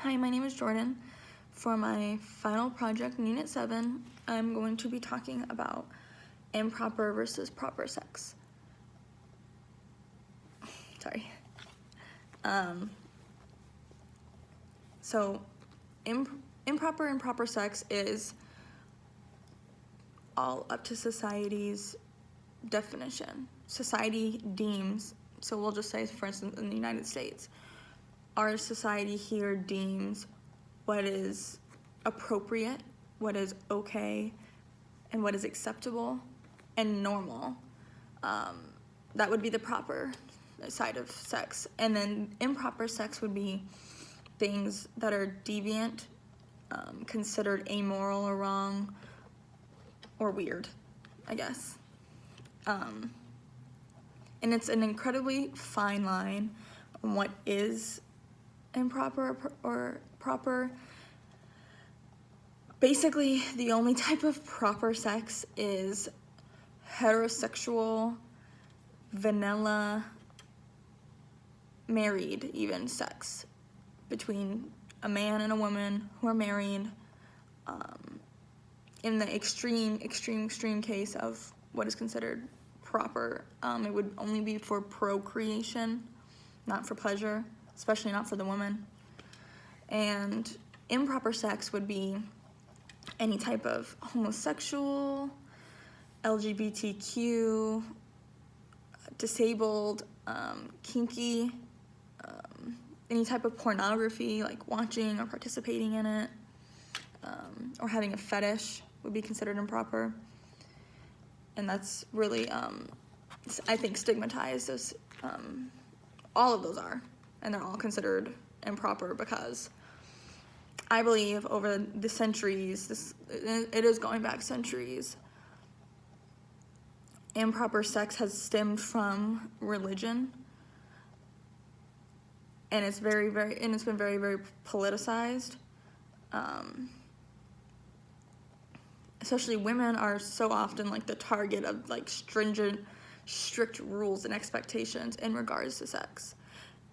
Hi, my name is Jordan. For my final project in Unit 7, I'm going to be talking about improper versus proper sex. Sorry. So improper and proper sex is all up to society's definition. Society deems, so we'll just say, for instance, in the United States, our society here deems what is appropriate, what is okay, and what is acceptable and normal. That would be the proper side of sex. And then improper sex would be things that are deviant, considered amoral or wrong, or weird, I guess. And it's an incredibly fine line on what is improper or proper. Basically, the only type of proper sex is heterosexual, vanilla, married even sex between a man and a woman who are married. In the extreme case of what is considered proper, it would only be for procreation, not for pleasure, especially not for the woman. And improper sex would be any type of homosexual, LGBTQ, disabled, kinky, any type of pornography, like watching or participating in it, or having a fetish would be considered improper. And that's really, I think, stigmatized, as all of those are, and they're all considered improper because I believe over the centuries, it is going back centuries, improper sex has stemmed from religion, and it's been very politicized. Especially women are so often like the target of like strict rules and expectations in regards to sex.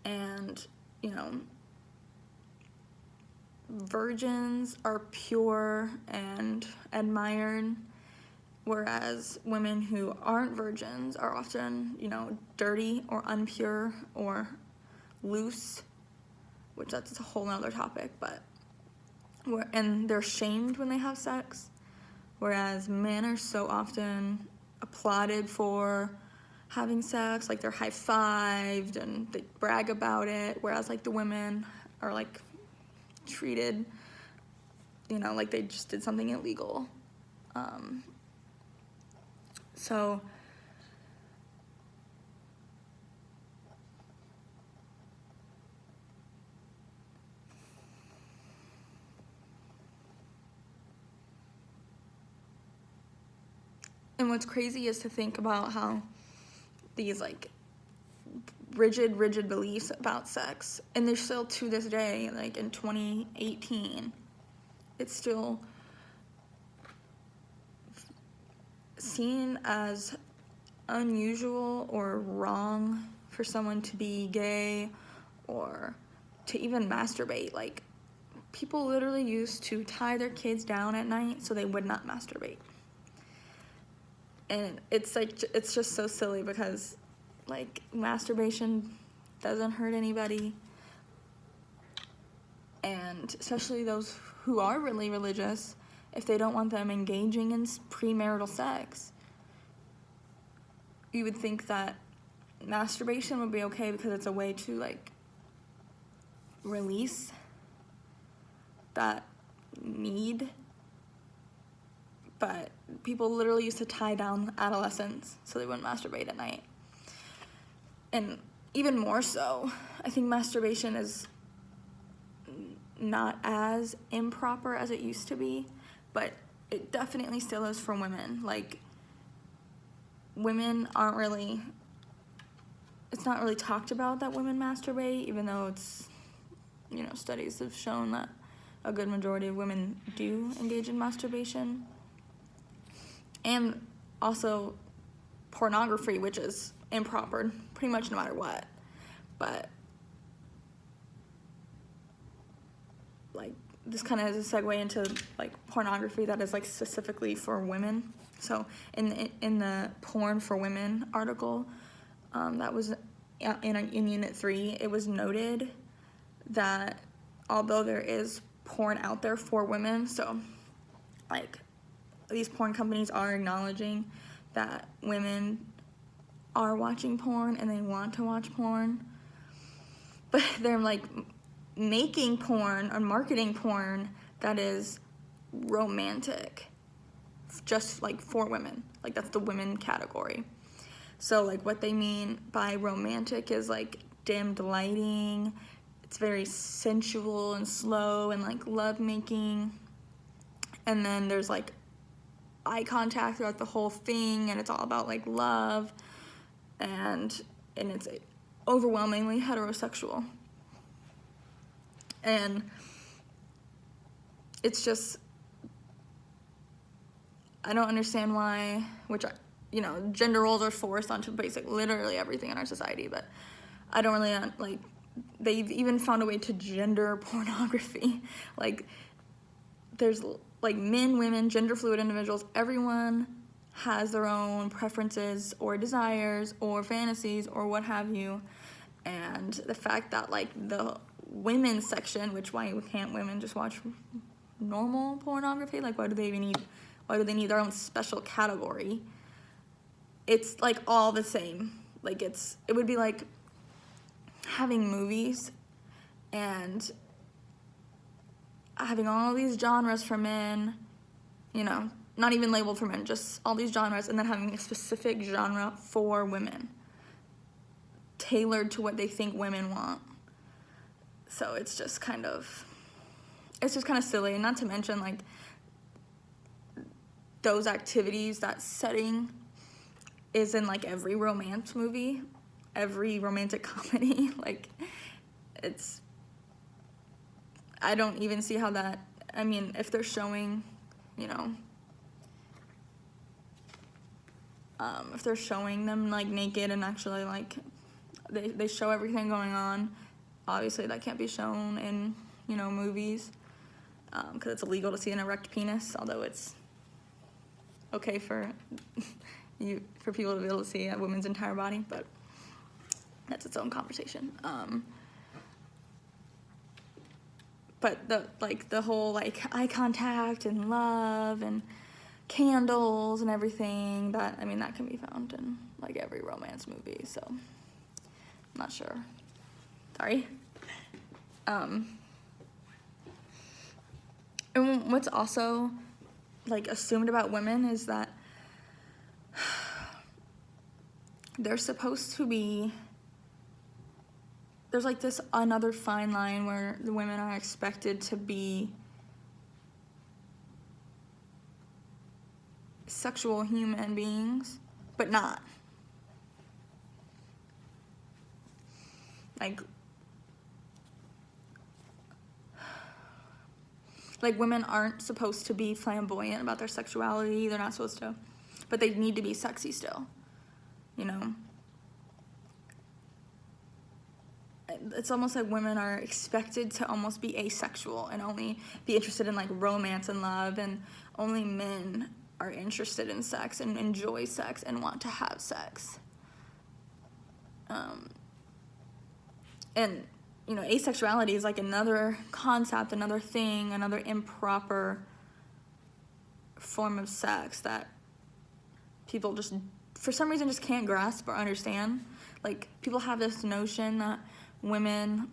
And, virgins are pure and admired, whereas women who aren't virgins are often, dirty or impure or loose, which that's a whole nother topic, and they're shamed when they have sex, whereas men are so often applauded for having sex, like they're high-fived and they brag about it, whereas like the women are like treated, like they just did something illegal. So and what's crazy is to think about how these like rigid beliefs about sex, and they're still to this day, like in 2018, it's still seen as unusual or wrong for someone to be gay or to even masturbate. Like, people literally used to tie their kids down at night so they would not masturbate. And it's just so silly because like masturbation doesn't hurt anybody, and especially those who are really religious, if they don't want them engaging in premarital sex, you would think that masturbation would be okay because it's a way to like release that need. But people literally used to tie down adolescents so they wouldn't masturbate at night. And even more so, I think masturbation is not as improper as it used to be, but it definitely still is for women. Like, women aren't really, it's not really talked about that women masturbate, even though it's, studies have shown that a good majority of women do engage in masturbation. And also pornography, which is improper pretty much no matter what. But like, this kind of is a segue into, like, pornography that is, like, specifically for women. So in the porn for women article, that was in Unit 3, it was noted that although there is porn out there for women, so, like, these porn companies are acknowledging that women are watching porn and they want to watch porn, but they're, like, making porn or marketing porn that is romantic, just, like, for women. Like, that's the women category. So, like, what they mean by romantic is, like, dimmed lighting, it's very sensual and slow and, like, love-making, and then there's, like, eye contact throughout the whole thing, and it's all about, like, love, and it's overwhelmingly heterosexual. And it's just, I don't understand why, gender roles are forced onto literally everything in our society, but I don't really, like, they've even found a way to gender pornography. Like, there's, like, men, women, gender fluid individuals, everyone has their own preferences or desires or fantasies or what have you, and the fact that, like, the women's section, why can't women just watch normal pornography? Like, why do they need their own special category? It's, like, all the same. Like, it would be like having movies and having all these genres for men, not even labeled for men, just all these genres, and then having a specific genre for women, tailored to what they think women want. So it's just kind of silly, and not to mention, like, those activities, that setting is in, like, every romance movie, every romantic comedy. Like, I don't even see how that, if they're showing, if they're showing them, like, naked and actually, like, they show everything going on, obviously that can't be shown in, movies, because it's illegal to see an erect penis, although it's okay for people to be able to see a woman's entire body, but that's its own conversation. But the whole, like, eye contact and love and candles and everything, that can be found in, like, every romance movie, so I'm not sure. Sorry. And what's also, like, assumed about women is that they're supposed to be, there's, like, this another fine line where the women are expected to be sexual human beings, but not. Like, women aren't supposed to be flamboyant about their sexuality, they're not supposed to, but they need to be sexy still, It's almost like women are expected to almost be asexual and only be interested in, like, romance and love, and only men are interested in sex and enjoy sex and want to have sex. And, asexuality is, like, another concept, another thing, another improper form of sex that people just, for some reason, just can't grasp or understand. Like, people have this notion that women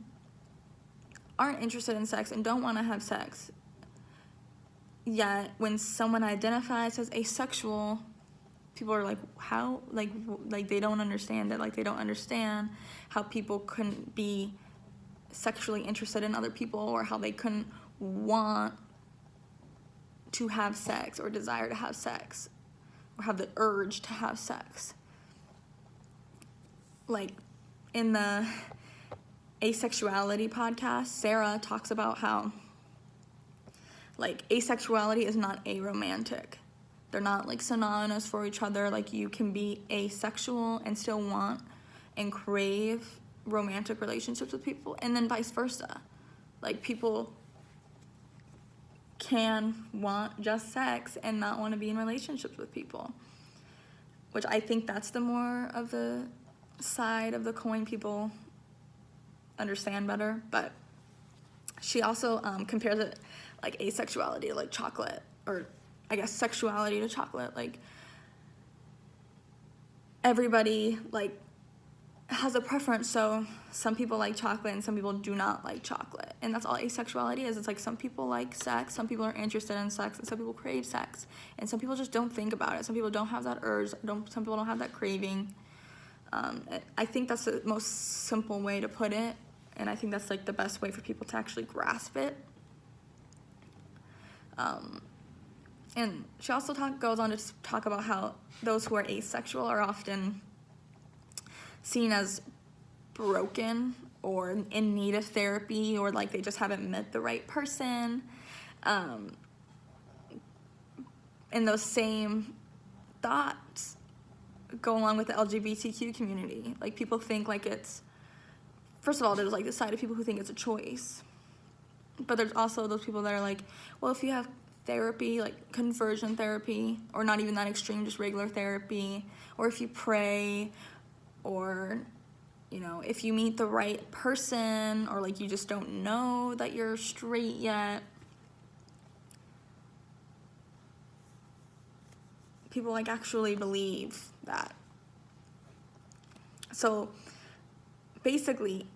aren't interested in sex and don't want to have sex. Yet, when someone identifies as asexual, people are like, how? Like they don't understand it. Like, they don't understand how people couldn't be sexually interested in other people, or how they couldn't want to have sex or desire to have sex or have the urge to have sex. Like, in the asexuality podcast, Sarah talks about how, like, asexuality is not aromantic. They're not, like, synonymous for each other. Like, you can be asexual and still want and crave romantic relationships with people, and then vice versa. Like, people can want just sex and not want to be in relationships with people, which I think that's the more of the side of the coin people understand better. But she also compares it like asexuality to like chocolate, or I guess sexuality to chocolate. Like everybody like has a preference, so some people like chocolate and some people do not like chocolate, and that's all asexuality is. It's like some people like sex, some people are interested in sex, and some people crave sex, and some people just don't think about it. Some people don't have that urge, some people don't have that craving. I think that's the most simple way to put it, and I think that's like the best way for people to actually grasp it. And she also goes on to talk about how those who are asexual are often seen as broken or in need of therapy, or like they just haven't met the right person. And those same thoughts go along with the LGBTQ community. Like people think like it's, first of all, there's like the side of people who think it's a choice, but there's also those people that are like, well, if you have therapy, like conversion therapy, or not even that extreme, just regular therapy, or if you pray, or, you know, if you meet the right person, or like you just don't know that you're straight yet. People like actually believe that. So basically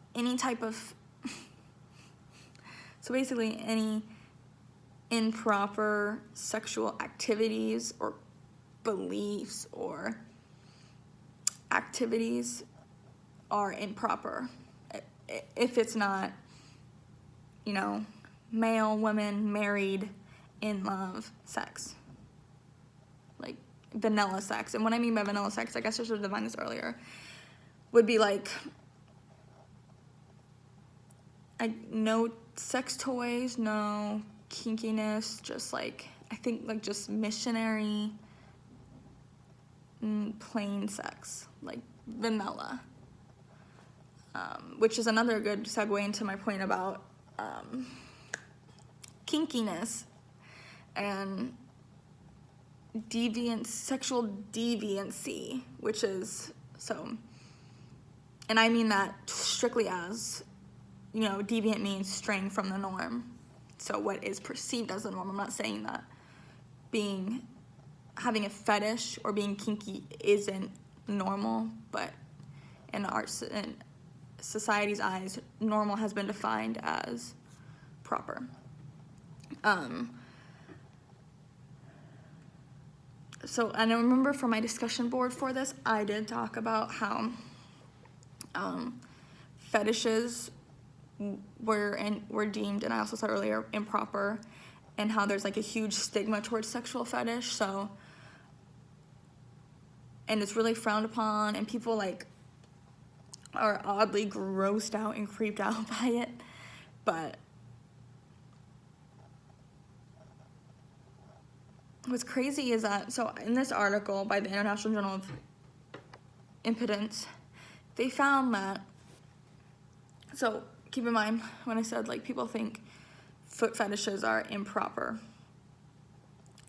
any improper sexual activities or beliefs or activities are improper if it's not, you know, male, women, married, in love, sex. Like vanilla sex. And what I mean by vanilla sex, I guess I should have defined this earlier, would be like no sex toys, no kinkiness, just like, I think like just missionary, plain sex, like vanilla, which is another good segue into my point about kinkiness and sexual deviancy, which is, so, and I mean that strictly as, you know, deviant means straying from the norm, so what is perceived as the norm. I'm not saying that having a fetish or being kinky isn't normal, but in society's eyes, normal has been defined as proper. So, and I remember for my discussion board for this, I did talk about how fetishes were deemed, and I also said earlier, improper, and how there's like a huge stigma towards sexual fetish. So, and it's really frowned upon, and people like are oddly grossed out and creeped out by it. But what's crazy is that, so in this article by the International Journal of Impotence, they found that, so keep in mind when I said like people think foot fetishes are improper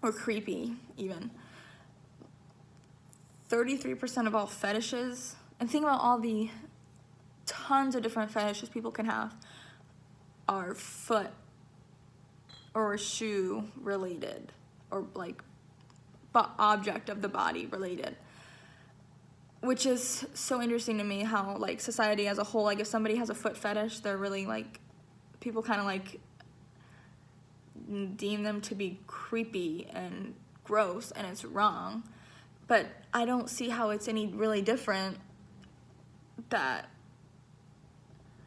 or creepy even, 33% of all fetishes, and think about all the tons of different fetishes people can have, are foot or shoe related, or like object of the body related, which is so interesting to me how like society as a whole, like if somebody has a foot fetish, they're really like, people kind of like deem them to be creepy and gross, and it's wrong. But I don't see how it's any really different that,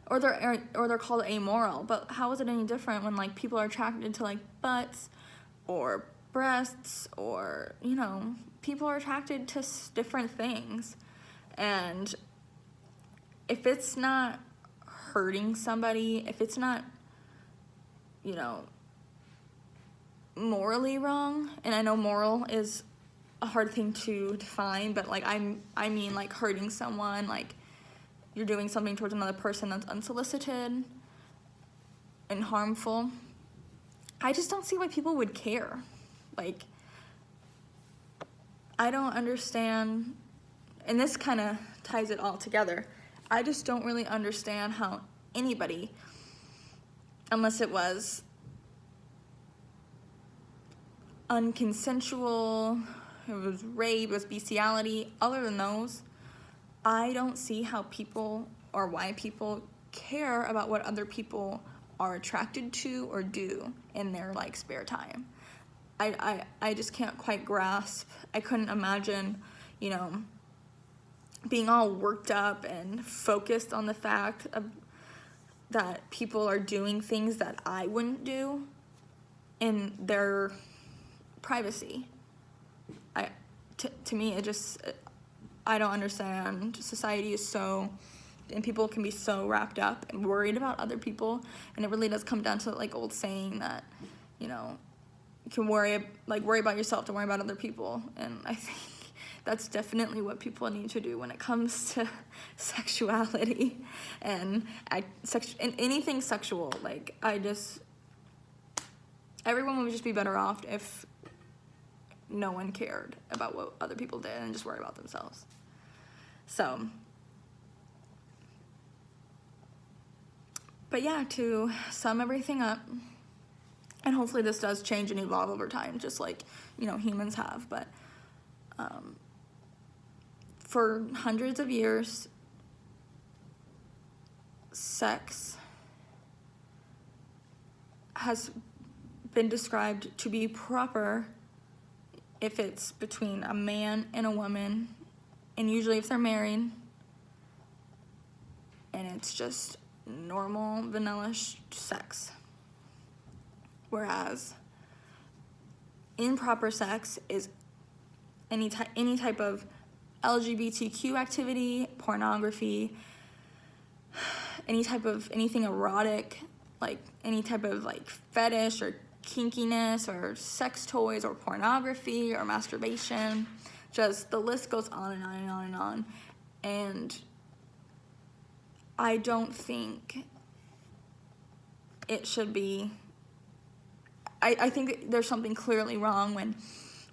or they're called amoral, but how is it any different when like people are attracted to like butts or breasts, or, you know, people are attracted to different things, and if it's not hurting somebody, if it's not, you know, morally wrong, and I know moral is a hard thing to define, but like I mean like hurting someone, like you're doing something towards another person that's unsolicited and harmful, I just don't see why people would care. Like, I don't understand, and this kind of ties it all together. I just don't really understand how anybody, unless it was unconsensual, it was rape, it was bestiality, other than those, I don't see how people or why people care about what other people are attracted to or do in their like spare time. I just can't quite grasp. I couldn't imagine, you know, being all worked up and focused on the fact that people are doing things that I wouldn't do in their privacy. To me, it just, I don't understand. Society is so, and people can be so wrapped up and worried about other people, and it really does come down to like old saying that, you know, you can worry about yourself, don't worry about other people. And I think that's definitely what people need to do when it comes to sexuality and anything sexual. Like, everyone would just be better off if no one cared about what other people did and just worry about themselves. So, but yeah, to sum everything up, and hopefully this does change and evolve over time, just like, you know, humans have, but for hundreds of years, sex has been described to be proper if it's between a man and a woman, and usually if they're married, and it's just normal vanilla sex. Whereas improper sex is any type of LGBTQ activity, pornography, anything erotic, like any type of like fetish or kinkiness or sex toys or pornography or masturbation. Just the list goes on and on and on and on. And I don't think it should be, I think there's something clearly wrong when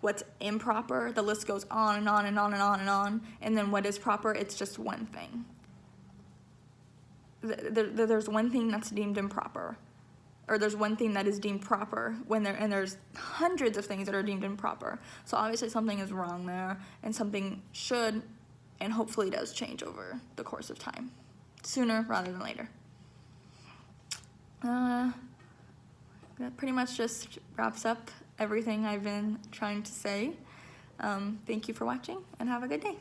what's improper, the list goes on and on and on and on and on, and then what is proper, it's just one thing. There's one thing that's deemed improper, or there's one thing that is deemed proper and there's hundreds of things that are deemed improper. So obviously something is wrong there, and something should and hopefully does change over the course of time, sooner rather than later. That pretty much just wraps up everything I've been trying to say. Thank you for watching, and have a good day.